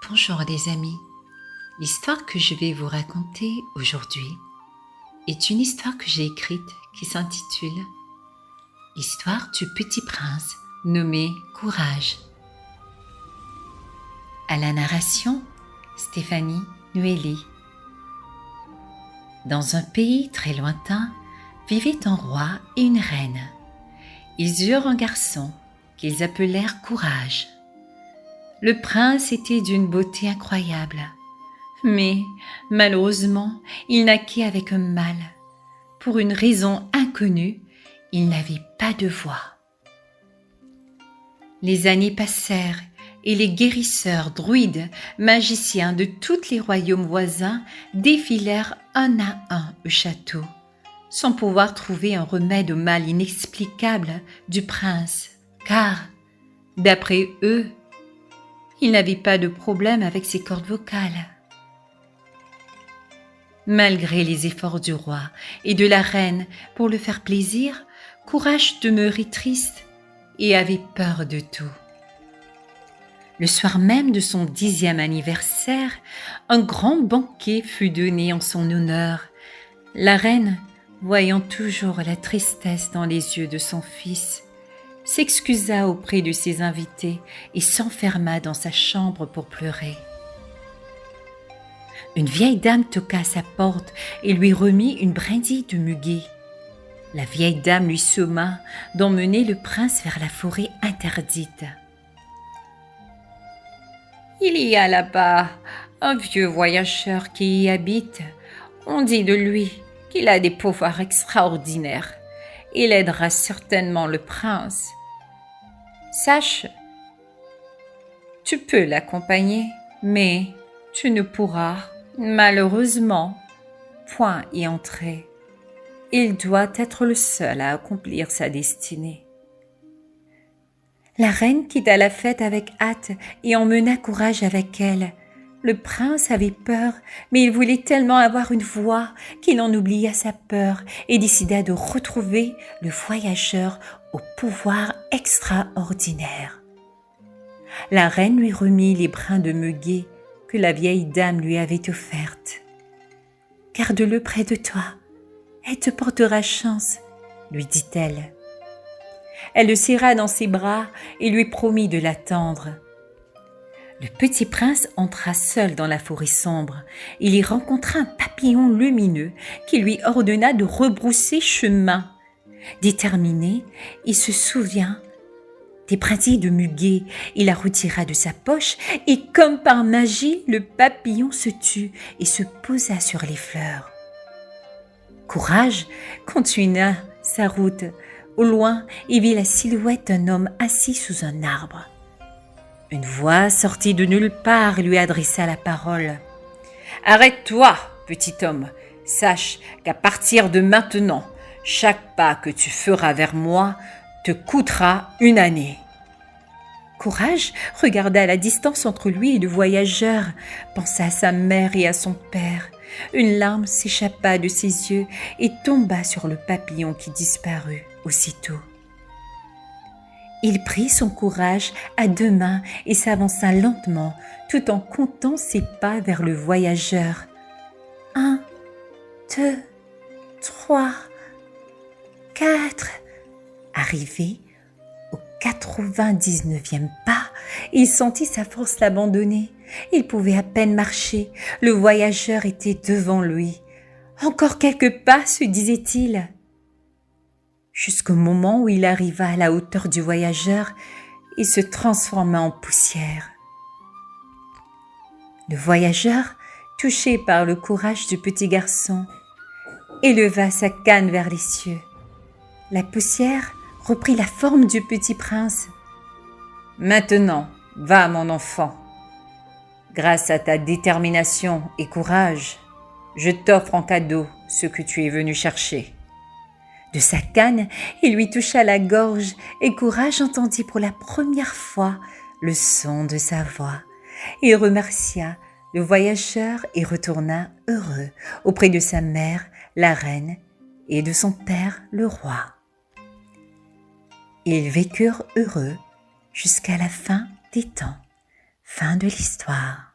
Bonjour les amis, l'histoire que je vais vous raconter aujourd'hui est une histoire que j'ai écrite qui s'intitule « L'histoire du petit prince nommé Courage ». À la narration, Stéphanie Nuelli. Dans un pays très lointain, vivait un roi et une reine. Ils eurent un garçon qu'ils appelèrent Courage. Le prince était d'une beauté incroyable, mais malheureusement, il naquit avec un mal. Pour une raison inconnue, il n'avait pas de voix. Les années passèrent et les guérisseurs, druides, magiciens de tous les royaumes voisins défilèrent un à un au château, sans pouvoir trouver un remède au mal inexplicable du prince, car, d'après eux, il n'avait pas de problème avec ses cordes vocales. Malgré les efforts du roi et de la reine pour le faire plaisir, Courage demeurait triste et avait peur de tout. Le soir même de son 10e anniversaire, un grand banquet fut donné en son honneur. La reine, voyant toujours la tristesse dans les yeux de son fils, s'excusa auprès de ses invités et s'enferma dans sa chambre pour pleurer. Une vieille dame toqua à sa porte et lui remit une brindille de muguet. La vieille dame lui somma d'emmener le prince vers la forêt interdite. « Il y a là-bas un vieux voyageur qui y habite. On dit de lui qu'il a des pouvoirs extraordinaires. Il aidera certainement le prince. Sache, tu peux l'accompagner, mais tu ne pourras, malheureusement, point y entrer. Il doit être le seul à accomplir sa destinée. » La reine quitta la fête avec hâte et emmena Courage avec elle. Le prince avait peur, mais il voulait tellement avoir une voix qu'il en oublia sa peur et décida de retrouver le voyageur au pouvoir extraordinaire. La reine lui remit les brins de muguet que la vieille dame lui avait offertes. « Garde-le près de toi, elle te portera chance, » lui dit-elle. Elle le serra dans ses bras et lui promit de l'attendre. Le petit prince entra seul dans la forêt sombre. Il y rencontra un papillon lumineux qui lui ordonna de rebrousser chemin. Déterminé, il se souvint des brindilles de muguet. Il la retira de sa poche et comme par magie, le papillon se tut et se posa sur les fleurs. Courage continua sa route. Au loin, il vit la silhouette d'un homme assis sous un arbre. Une voix sortit de nulle part et lui adressa la parole. « Arrête-toi, petit homme. Sache qu'à partir de maintenant, chaque pas que tu feras vers moi te coûtera une année. » Courage regarda la distance entre lui et le voyageur, pensa à sa mère et à son père. Une larme s'échappa de ses yeux et tomba sur le papillon qui disparut aussitôt. Il prit son courage à deux mains et s'avança lentement, tout en comptant ses pas vers le voyageur. 1, 2, 3, 4. Arrivé au 99e pas, il sentit sa force l'abandonner. Il pouvait à peine marcher. Le voyageur était devant lui. « Encore quelques pas » se disait-il. Jusqu'au moment où il arriva à la hauteur du voyageur, il se transforma en poussière. Le voyageur, touché par le courage du petit garçon, éleva sa canne vers les cieux. La poussière reprit la forme du petit prince. « Maintenant, va mon enfant. Grâce à ta détermination et courage, je t'offre en cadeau ce que tu es venu chercher. » De sa canne, il lui toucha la gorge et Courage entendit pour la première fois le son de sa voix. Il remercia le voyageur et retourna heureux auprès de sa mère, la reine, et de son père, le roi. Ils vécurent heureux jusqu'à la fin des temps. Fin de l'histoire.